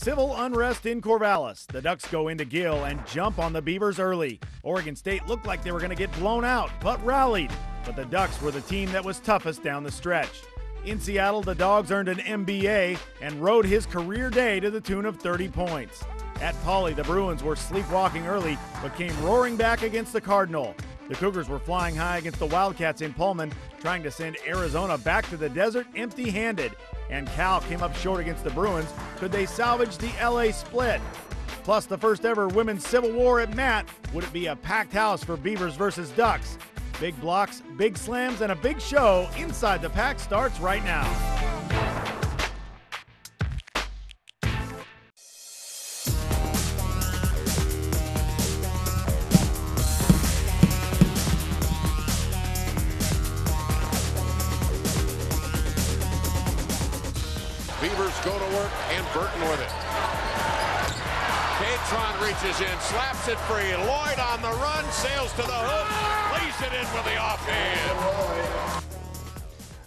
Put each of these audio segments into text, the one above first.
Civil unrest in Corvallis. The Ducks go into Gill and jump on the Beavers early. Oregon State looked like they were going to get blown out, but rallied. But the Ducks were the team that was toughest down the stretch. In Seattle, the Dogs earned an MBA and rode his career day to the tune of 30 points. At Pauley, the Bruins were sleepwalking early, but came roaring back against the Cardinal. The Cougars were flying high against the Wildcats in Pullman, trying to send Arizona back to the desert empty-handed. And Cal came up short against the Bruins. Could they salvage the LA split? Plus, the first ever women's Civil War at Matt. Would it be a packed house for Beavers versus Ducks? Big blocks, big slams, and a big show. Inside the Pac starts right now. Beavers go to work, and Burton with it. Catron reaches in, slaps it free. Lloyd on the run, sails to the hook, lays it in with the offhand.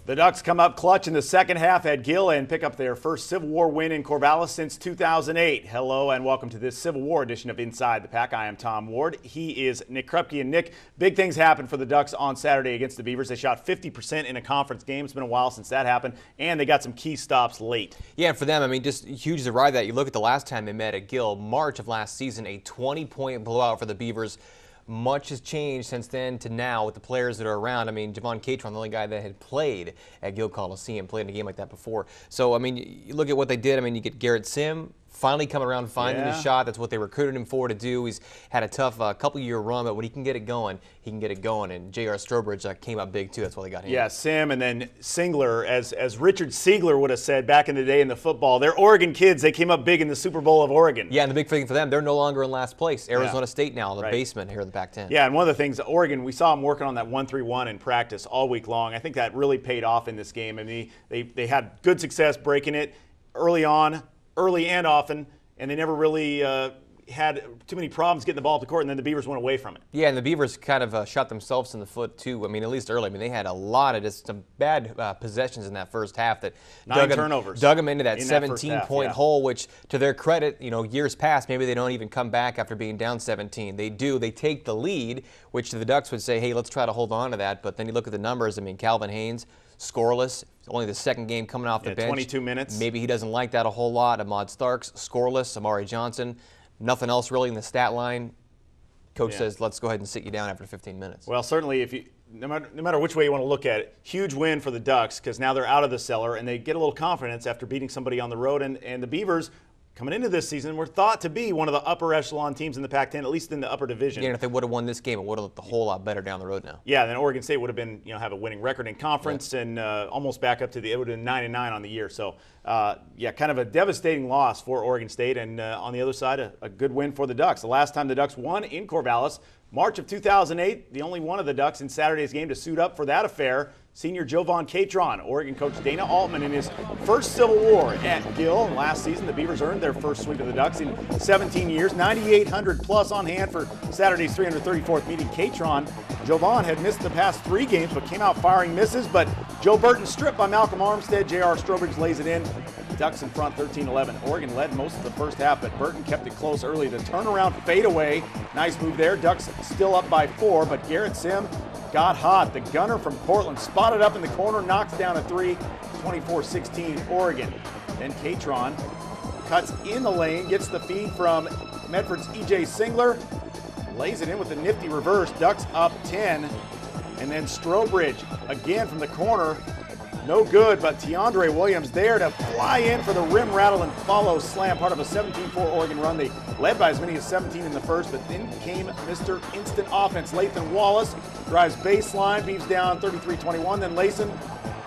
The Ducks come up clutch in the second half at Gill and pick up their first Civil War win in Corvallis since 2008. Hello and welcome to this Civil War edition of Inside the Pac. I am Tom Ward. He is Nick Krupke. And Nick, big things happened for the Ducks on Saturday against the Beavers. They shot 50% in a conference game. It's been a while since that happened. And they got some key stops late. Yeah, and for them, I mean, just huge to ride that. You look at the last time they met at Gill, March of last season, a 20-point blowout for the Beavers. Much has changed since then to now with the players that are around. I mean, Gill Coliseum, the only guy that had played at Gill Coliseum, played in a game like that before. So, I mean, you look at what they did. I mean, you get Garrett Sim finally coming around, finding his shot. That's what they recruited him for to do. He's had a tough couple-year run, but when he can get it going, he can get it going. And J.R. Strobridge came up big, too. That's why they got him. Yeah, Sim and then Singler, as Richard Siegler would have said back in the day in the football, they're Oregon kids. They came up big in the Super Bowl of Oregon. Yeah, and the big thing for them, they're no longer in last place. Arizona State now, the basement here in the Pac-10. Yeah, and one of the things, Oregon, we saw them working on that 1-3-1 in practice all week long. I think that really paid off in this game. I mean, they had good success breaking it early on, early and often, and they never really had too many problems getting the ball up the court, and then the Beavers went away from it. Yeah, and the Beavers kind of shot themselves in the foot, too. I mean, at least early. I mean, they had a lot of just some bad possessions in that first half that dug them into that 17-point hole, which, to their credit, you know, years past, maybe they don't even come back after being down 17. They do. They take the lead, which the Ducks would say, hey, let's try to hold on to that. But then you look at the numbers. I mean, Calvin Haynes, scoreless. Only the second game coming off the bench. 22 minutes. Maybe he doesn't like that a whole lot. Ahmad Starks, scoreless. Amari Johnson, nothing else really in the stat line. Coach says, let's go ahead and sit you down after 15 minutes. Well, certainly, if you no matter which way you want to look at it, huge win for the Ducks because now they're out of the cellar and they get a little confidence after beating somebody on the road. And the Beavers, coming into this season, were thought to be one of the upper echelon teams in the Pac-10, at least in the upper division. Yeah, and if they would have won this game, it would have looked a whole lot better down the road now. Yeah, then Oregon State would have been, have a winning record in conference and almost back up to it would have been 9-9 on the year. So, yeah, kind of a devastating loss for Oregon State, and on the other side, a good win for the Ducks. The last time the Ducks won in Corvallis, March of 2008, the only one of the Ducks in Saturday's game to suit up for that affair, senior Jovan Catron. Oregon coach Dana Altman in his first Civil War at Gill. Last season, the Beavers earned their first sweep of the Ducks in 17 years. 9,800 plus on hand for Saturday's 334th meeting. Catron, Jovan had missed the past 3 games, but came out firing misses. But Joe Burton stripped by Malcolm Armstead. J.R. Strobridge lays it in. Ducks in front 13-11. Oregon led most of the first half, but Burton kept it close early. The turnaround fadeaway. Nice move there. Ducks still up by 4, but Garrett Sim got hot. The gunner from Portland spotted up in the corner, knocks down a 3, 24-16 Oregon. Then Catron cuts in the lane, gets the feed from Medford's E.J. Singler, lays it in with a nifty reverse. Ducks up 10, and then Strobridge again from the corner. No good, but Teandre Williams there to fly in for the rim rattle and follow slam, part of a 17-4 Oregon run. They led by as many as 17 in the first, but then came Mr. Instant Offense. Lathan Wallace drives baseline, beeps down 33-21. Then Layson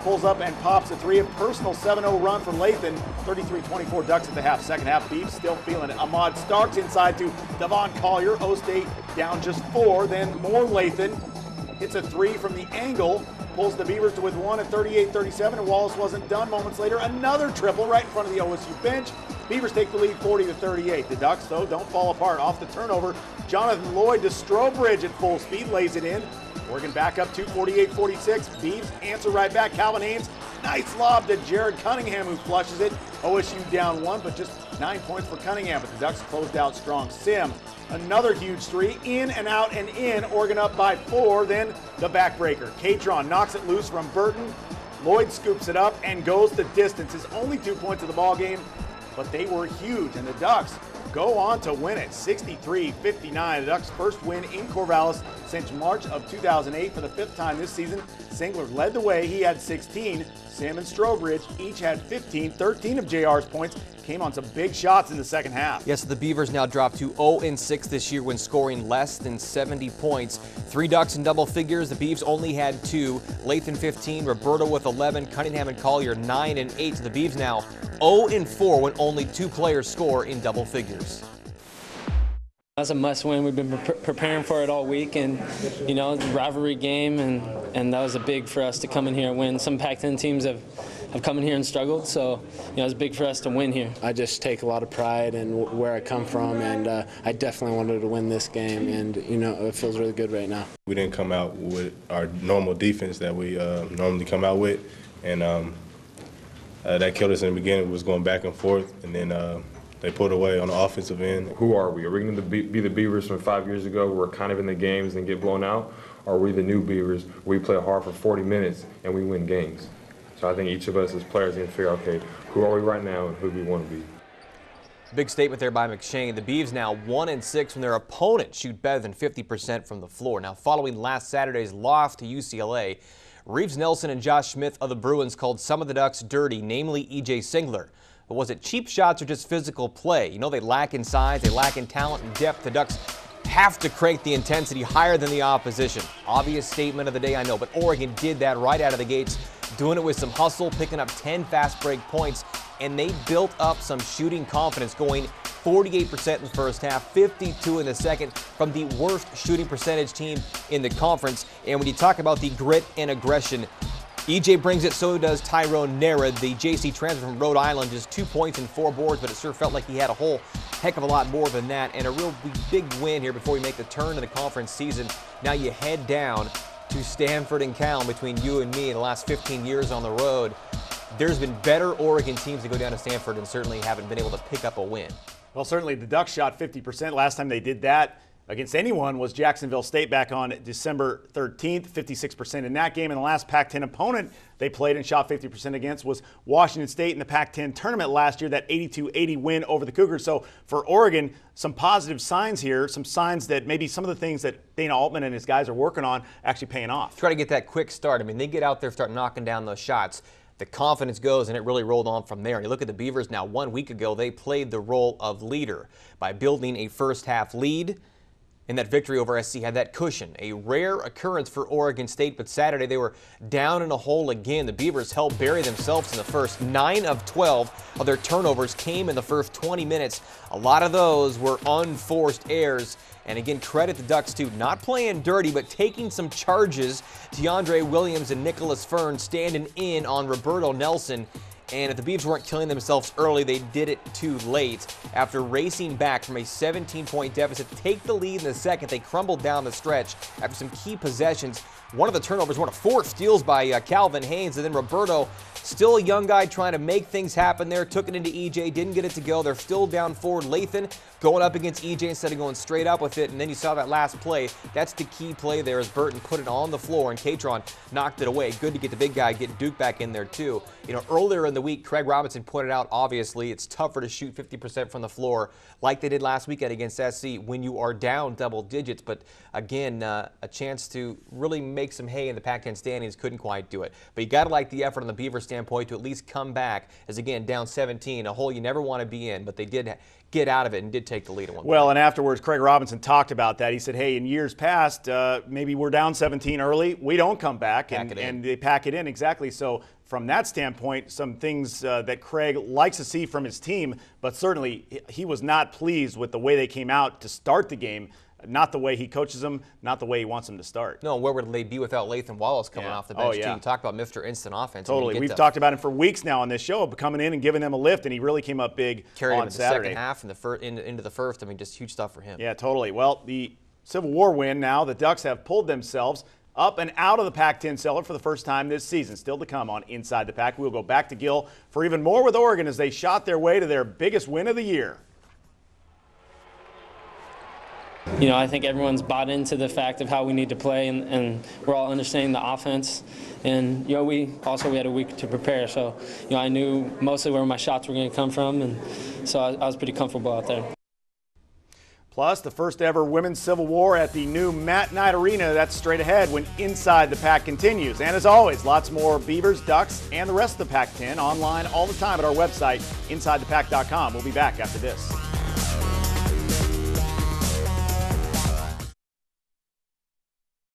pulls up and pops a 3. A personal 7-0 run from Lathan. 33-24 Ducks at the half. Second half, Beeps still feeling it. Ahmad Starks inside to Devon Collier. O-State down just 4. Then more Lathan. Hits a 3 from the angle. Pulls the Beavers to with 1 at 38-37, and Wallace wasn't done. Moments later, another triple right in front of the OSU bench. Beavers take the lead 40-38. The Ducks, though, don't fall apart. Off the turnover, Jonathan Lloyd to Strobridge at full speed, lays it in. Oregon back up to 48-46. Beavs answer right back. Calvin Haynes Nice lob to Jared Cunningham, who flushes it. OSU down 1, but just 9 points for Cunningham, but the Ducks closed out strong. Sim, another huge three, in and out and in. Oregon up by 4, then the backbreaker. Catron knocks it loose from Burton. Lloyd scoops it up and goes the distance. His only 2 points of the ball game, but they were huge, and the Ducks go on to win it 63-59. The Ducks' first win in Corvallis since March of 2008 for the 5th time this season. Singler led the way. He had 16. Sam and Strobridge each had 15. 13 of JR's points came on some big shots in the second half. Yes, the Beavers now drop to 0-6 this year when scoring less than 70 points. 3 Ducks in double figures. The Beavs only had 2. Lathan 15, Roberto with 11, Cunningham and Collier 9 and 8. So the Beavs now 0-4 when only 2 players score in double figures. That's a must-win. We've been preparing for it all week, and you know, rivalry game, and that was a big for us to come in here and win. Some Pac-10 teams have come in here and struggled, so you know, it's big for us to win here. I just take a lot of pride in where I come from, and I definitely wanted to win this game, and you know, it feels really good right now. We didn't come out with our normal defense that we normally come out with, and that killed us in the beginning. It was going back and forth, and then they pulled away on the offensive end. Who are we? Are we going to be the Beavers from 5 years ago who are kind of in the games and get blown out? Or are we the new Beavers where we play hard for 40 minutes and we win games? So I think each of us as players need to figure out, okay, who are we right now and who do we want to be? Big statement there by McShane. The Beavs now 1-6 when their opponents shoot better than 50% from the floor. Now, following last Saturday's loss to UCLA, Reeves Nelson and Josh Smith of the Bruins called some of the Ducks dirty, namely E.J. Singler. But was it cheap shots or just physical play? You know, they lack in size, they lack in talent and depth. The Ducks have to crank the intensity higher than the opposition. Obvious statement of the day, I know, but Oregon did that right out of the gates, doing it with some hustle, picking up 10 fast break points, and they built up some shooting confidence, going 48% in the first half, 52 in the second, from the worst shooting percentage team in the conference. And when you talk about the grit and aggression, EJ brings it, so does Tyrone Nara, the JC transfer from Rhode Island, just 2 points and 4 boards, but it sure felt like he had a whole heck of a lot more than that, and a real big win here before we make the turn to the conference season. Now you head down to Stanford and Cal. Between you and me in the last 15 years on the road, there's been better Oregon teams that go down to Stanford and certainly haven't been able to pick up a win. Well, certainly the Ducks shot 50%. Last time they did that against anyone was Jacksonville State back on December 13th, 56% in that game. And the last Pac-10 opponent they played and shot 50% against was Washington State in the Pac-10 tournament last year, that 82-80 win over the Cougars. So for Oregon, some positive signs here, some signs that maybe some of the things that Dana Altman and his guys are working on actually paying off. Try to get that quick start. I mean, they get out there, start knocking down those shots. The confidence goes, and it really rolled on from there. And you look at the Beavers now, 1 week ago, they played the role of leader by building a first-half lead. And that victory over SC had that cushion, a rare occurrence for Oregon State, but Saturday they were down in a hole again. The Beavers helped bury themselves in the first. 9 of 12 of their turnovers came in the first 20 minutes. A lot of those were unforced errors. And again, credit the Ducks too, not playing dirty, but taking some charges. DeAndre Williams and Nicholas Fern standing in on Roberto Nelson. And if the Beavs weren't killing themselves early, they did it too late. After racing back from a 17-point deficit to take the lead in the second, they crumbled down the stretch after some key possessions. One of the turnovers, one of 4 steals by Calvin Haynes, and then Roberto, still a young guy trying to make things happen there, took it into EJ, didn't get it to go. They're still down forward. Lathan going up against EJ instead of going straight up with it, and then you saw that last play. That's the key play there as Burton put it on the floor, and Catron knocked it away. Good to get the big guy, get Duke back in there too. You know, earlier in the week, Craig Robinson pointed out, obviously, it's tougher to shoot 50% from the floor like they did last weekend against SC when you are down double digits. But again, a chance to really make some hay in the Pac-10 standings, couldn't quite do it. But you got to like the effort on the Beaver standpoint to at least come back as, again, down 17, a hole you never want to be in, but they did get out of it and did take the lead at one point. Well, and afterwards, Craig Robinson talked about that. He said, hey, in years past, maybe we're down 17 early. We don't come back, and they pack it in. Exactly. So from that standpoint, some things that Craig likes to see from his team, but certainly he was not pleased with the way they came out to start the game. Not the way he coaches them, not the way he wants them to start. No, where would they be without Lathan Wallace coming off the bench, too? You talk about Mr. Instant Offense. Totally. We've talked about him for weeks now on this show, coming in and giving them a lift, and he really came up big Carried on him in Saturday. the second half and into the first. I mean, just huge stuff for him. Yeah, totally. Well, the Civil War win now, the Ducks have pulled themselves up and out of the Pac-10 cellar for the first time this season. Still to come on Inside the Pac. We'll go back to Gill for even more with Oregon as they shot their way to their biggest win of the year. You know, I think everyone's bought into the fact of how we need to play, and we're all understanding the offense. And, you know, we had a week to prepare. So, you know, I knew mostly where my shots were going to come from, and so I was pretty comfortable out there. Plus, the first ever Women's Civil War at the new Matt Knight Arena. That's straight ahead when Inside the Pac continues. And as always, lots more Beavers, Ducks, and the rest of the Pac-10 online all the time at our website, InsideThePac.com. We'll be back after this.